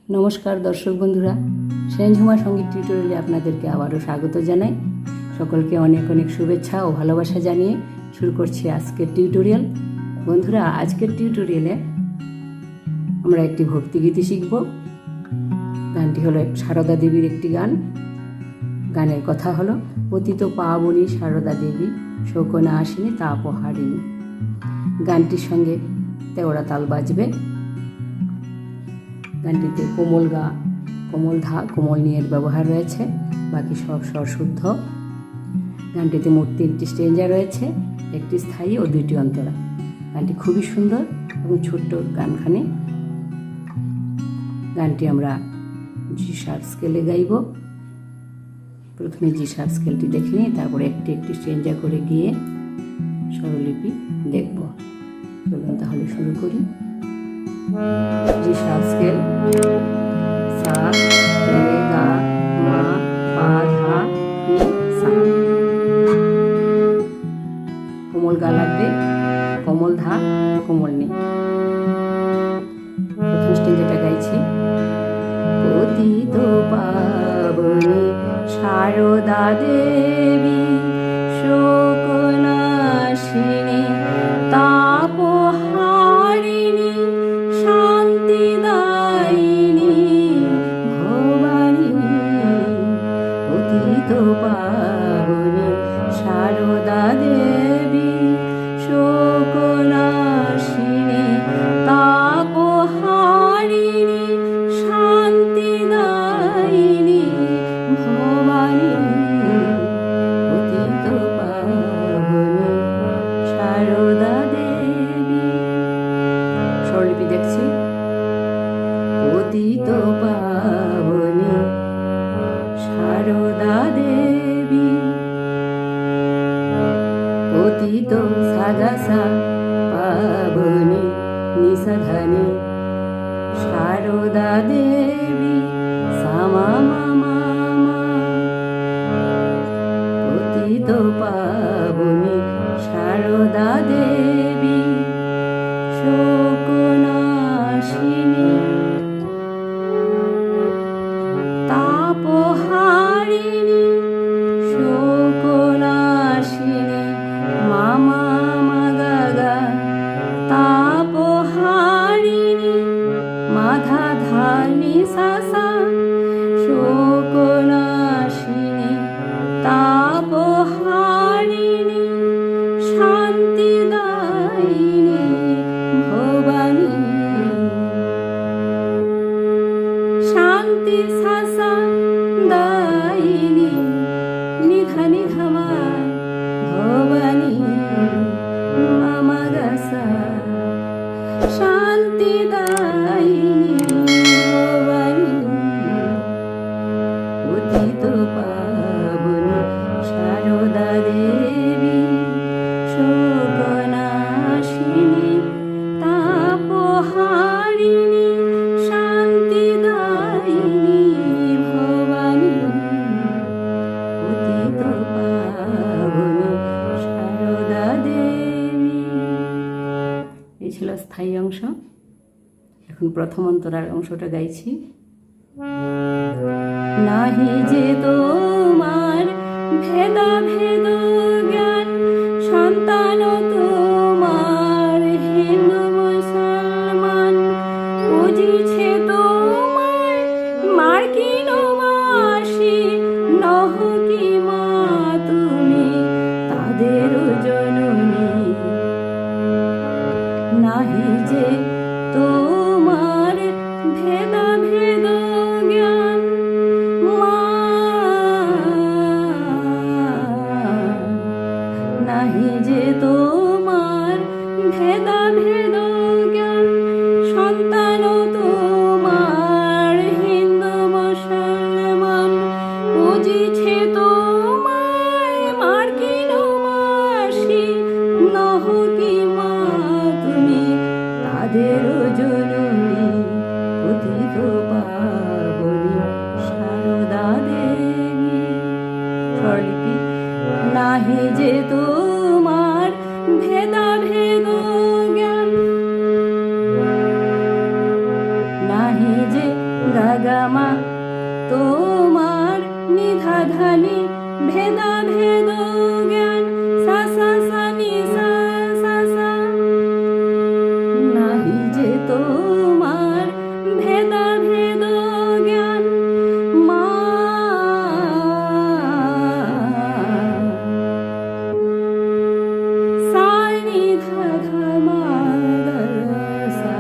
নমস্কার দর্শক বন্ধুরা, সেনঝুমা সঙ্গীত টিউটোরিয়ালে আপনাদেরকে আবারও স্বাগত জানাই। সকলকে অনেক অনেক শুভেচ্ছা ও ভালোবাসা জানিয়ে শুরু করছি আজকের টিউটোরিয়াল। বন্ধুরা, আজকের টিউটোরিয়ালে আমরা একটি ভক্তিগীতি শিখব। গানটি হলো সারদা দেবীর একটি গান। গানের কথা হলো, পতিত পাবনী সারদা দেবী শোকনা আসিনি তাপহারিণী। গানটির সঙ্গে তেওড়া তাল বাজবে। গানটিতে কোমল গা, কোমল ধা, কোমল নিয়ের ব্যবহার রয়েছে, বাকি সব স্বর শুদ্ধ। গানটিতে মোট 3টি স্ট্রেঞ্জা রয়েছে, একটি স্থায়ী ও 2টি অন্তরা। গানটি খুবই সুন্দর এবং ছোট্ট গানখানি। গানটি আমরা জি শার্প স্কেলে গাইব। প্রথমে জি শার্প স্কেলটি দেখে নিই, তারপরে একটি একটি স্ট্রেঞ্জা করে গিয়ে স্বরলিপি দেখব। চলুন তাহলে শুরু করি। জি শার্প স্কেল, সা রে গা মা পা ধা নি সা। কোমল গা লাগবে, কোমল ধা, কোমল নি। প্রথম স্টেঞ্জটা গাইছি। পতিত পাবনী সারদা দেবী শোকনাশিনী তাপহারিণী শান্তিদায়িনী ভবানী। পতিত পাবনী সারদা দেবী শোকনাশিনী তাপহারিণী শান্তিদায়িনী ভবানী। পতিত পাবনী সারদা দেবী। স্বরলিপি দেখছি। পতিত পাবনী সারদা দেবী। পতিত সাগাসা পাবনী নিসাধানী সারদা দেবী সামা মামা। পতিত পাবনী সারদা দেবী শোকনাশিনী তাপহারিণী শোকনাশিনী মামা মাগা তাপহারিণী মাধা ধানি সাসা শোকনাশিনী তাপহারিণী শান্তিদায়িনী ভবানী। শান্তি সাসা দায়িনী নিধা নিধামা ভবানী মামা গাসা শান্তিদায়িনী ভবানী। পতিত পাবনী সারদা দেবী শোকনাশিনী তাপহারিণী শান্তিদায়িনী ভবানী। পতিত পাবনী সারদা দেবী। এই ছিল স্থায়ী অংশ। এখন প্রথম অন্তরার অংশটা গাইছি। নাহি যে তোমার ভেদা ভেদ জ্ঞান, সন্তান তোমার হিন্দু মুসলমান, বুঝিছে তোমার মার্কিন বাসী, নহ কি মা তুমি তাদের জননী। নাহি যে তোমার ভেদা ভেদ জ্ঞান, মা নাহি যে তোমার ভেদা ভেদ জ্ঞান, সন্তান তোমার হিন্দু মুসলমান, বুঝিছে তোমায় মার্কিন বাসী, নহ কি মা তুমি তাদের জননী। পতিত পাবনী সারদা দেবী। স্বরলিপি। নাহি যে তোমার ভেদা ভেদ জ্ঞান, নাহি যে ভেদা ভেদ জ্ঞান সা সা সা নি সা সা সা নাহি যে তোমার ভেদা ভেদ জ্ঞান মা সা নি ধা ধা মা গা সা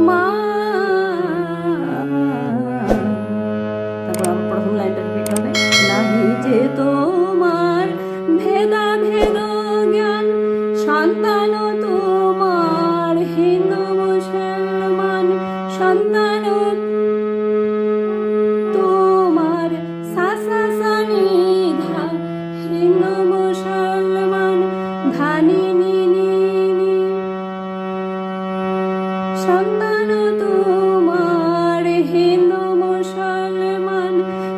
মা। তারপর আবার প্রথম লাইনটা রিপিট হবে। নাহি যে তোমার ভেদা ভেদ জ্ঞান সন্তান তোমার হিন্দু মুসলমান সন্তান তোমার সা সা সা নি ধা হিন্দু মুসলমান ধানি নি নি নি সন্তান তোমার হিন্দু মুসলমান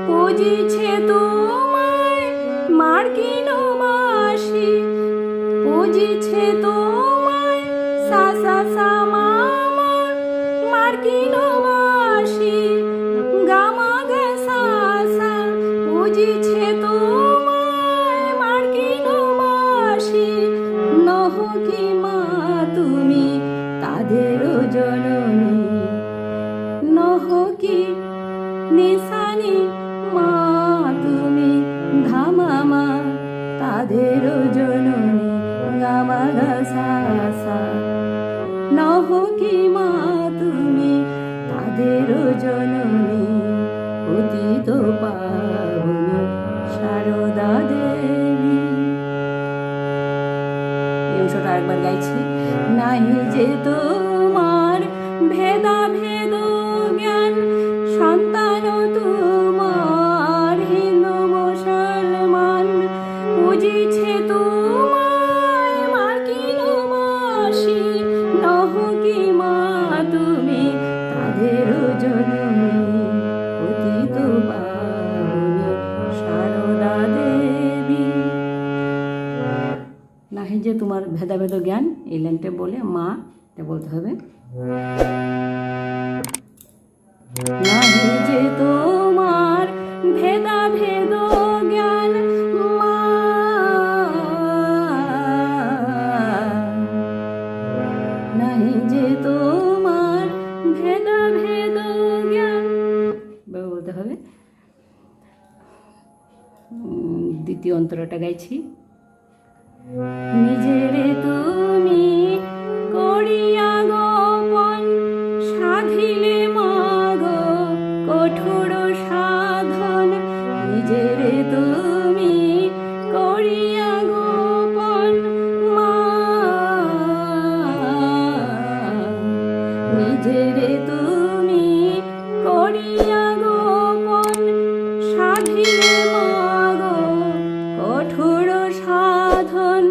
পুজিছে তোমায় মার্কিনবাসী পুজিছে তোমায় সা সা সা মা মা মার্কিনবাসী গামা গা সা সা পুজিছে তোমায় মার্কিনবাসী নহ কি মা তুমি তাদেরও জননী নহ কি নিশানি মা তুমি ধামামা তাদেরও জননী গামা গা সা সা নহ কি মা তুমি তাদেরও জননী পতিত পাবনী সারদা দেবী। এই অংশটা আরেকবার গাইছি। নাহি যে তোমার ভেদা ভেদ জ্ঞান সন্তান তোমার হিন্দু মুসলমান পুজিছে তোমায় মার্কিনবাসী নহ কি মা তুমি তাদেরও জননী পতিত পাবনী সারদা দেবী। নাহি যে তোমার ভেদাভেদ জ্ঞান এই লাইনটা বলে মা এটা বলতে হবে। নাহি যে তোমার ভেদা ভেদ জ্ঞান মা নাহি যে তোমার ভেদা ভেদ জ্ঞান বলতে হবে। দ্বিতীয় অন্তরটা গাইছি। নিজেরে তুমি করিয়া গোপন সাধিলে মাগ কঠোর সাধন নিজেরে তুমি করিয়া গোপন মা নিজেরে তুমি করিয়া গোপন সাধিলে মাগ কঠোর সাধন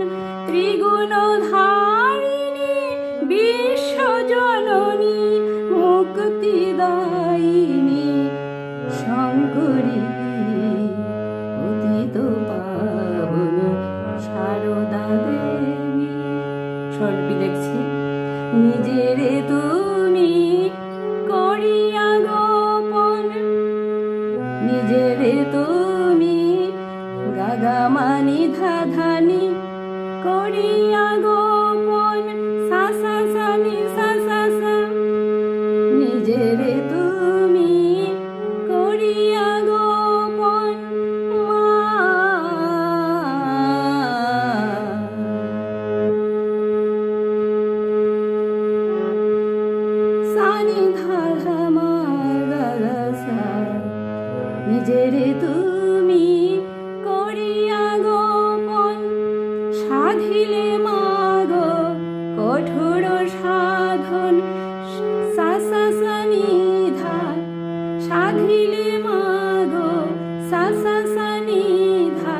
ত্রিগুণ ধারিণী বিশ্বজননী মুক্তিদায়িনী শঙ্করী পতিত পাবনী সারদা দেবী। স্বরূপী দেখছি। নিজেরে তুমি করিয়া গোপন নিজেরে তুমি গাগামানি ধাধানি করিয়া গোপন সা সা সা নি সা সা সা নিজেরে তুমি করিয়া গোপন মা সানি ধা ধা মা গা গা সা নিজেরে তুমি করিয়া গোপন সাধিলে মাগ কঠোর সাধন সা সা সা নি ধা সাধিলে মাগ সা সা সা নি ধা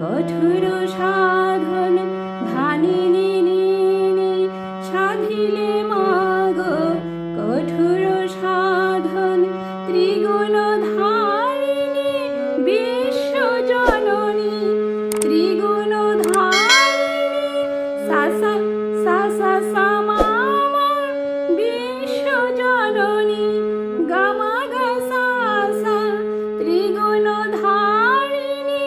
কঠোর সাধন ধানি নি নি নি সাধিলে মাগ কঠোর সাধন ত্রিগুণ ধারিণী বিশ্বজননী ত্রিগুণ ধারিণী সা সা সা সা সা মা মা বিশ্বজননী গামা গা সা সা ত্রিগুণ ধারিণী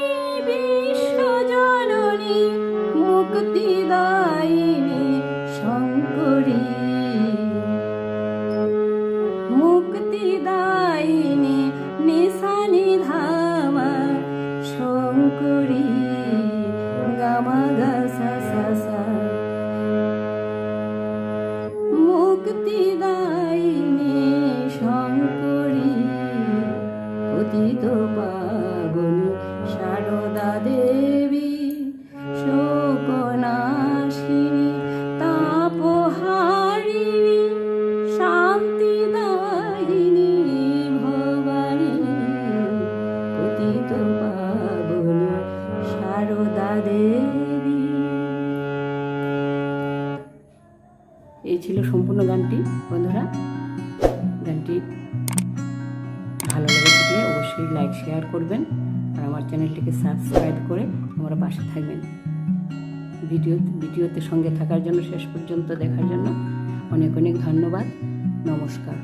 শঙ্করী গামা গা সা সা সা, মুক্তিদায়িনী শঙ্করী পতিত পাবনী সারদা দেবী, শোকনাশিনী তাপহারিণী শান্তিদায়িনী ভবানী, পতিত পাবনী সারদা দেবী। এই ছিল সম্পূর্ণ গানটি। বন্ধুরা, গানটি ভালো লেগে থাকলে অবশ্যই লাইক শেয়ার করবেন আর আমার চ্যানেলটিকে সাবস্ক্রাইব করে আমার পাশে থাকবেন। ভিডিওতে সঙ্গে থাকার জন্য, শেষ পর্যন্ত দেখার জন্য অনেক অনেক ধন্যবাদ। নমস্কার।